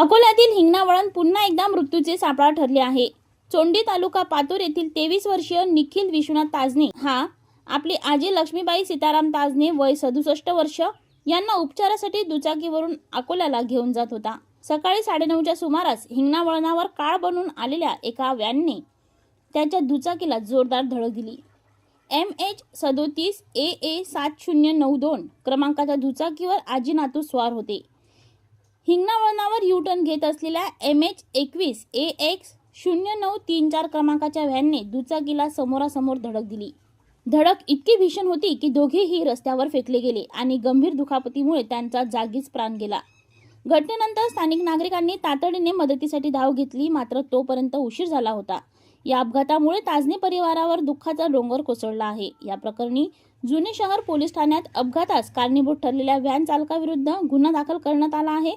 अकोल्यातील हिंगणा पुन्हा एकदा मृत्यूचे सापळा ठरले आहे। चोंडी तालुका पातूर येथील 23 वर्षीय निखिल विश्वनाथ ताजने हा आपली आजी लक्ष्मीबाई सीताराम ताजने वय 67 वर्ष यांना उपचारासाठी दुचाकीवरून अकोल्याला घेऊन जात होता। सकाळी 9:30च्या सुमारास हिंगणा वळणावर काळ बनून आलेल्या एका व्हॅनने त्याच्या दुचाकीला जोरदार धडक दिली। MH37 AA 7092 क्रमांकाच्या दुचाकीवर आजी नातू स्वार होते। हिंगणा वळणावर यू टर्न घेत असलेल्या MH21 AX 0934 क्रमांकाच्या व्हॅनने दुचाकीला समोरासमोर धडक दिली। धडक इतकी भीषण होती की दोघेही रस्त्यावर फेकले गेले आणि गंभीर दुखापतीमुळे त्यांचा जागीच प्राण गेला। घटनेनंतर स्थानिक नागरिकांनी तातडीने मदतीसाठी धाव घेतली, मात्र तोपर्यंत उशीर झाला होता। या अपघातामुळे ताजने परिवारावर दुःखाचा डोंगर कोसळला आहे। या प्रकरणी जुने शहर पोलीस ठाण्यात अपघातास कारणीभूत ठरलेल्या व्हॅन चालकाविरुद्ध गुन्हा दाखल करण्यात आला आहे।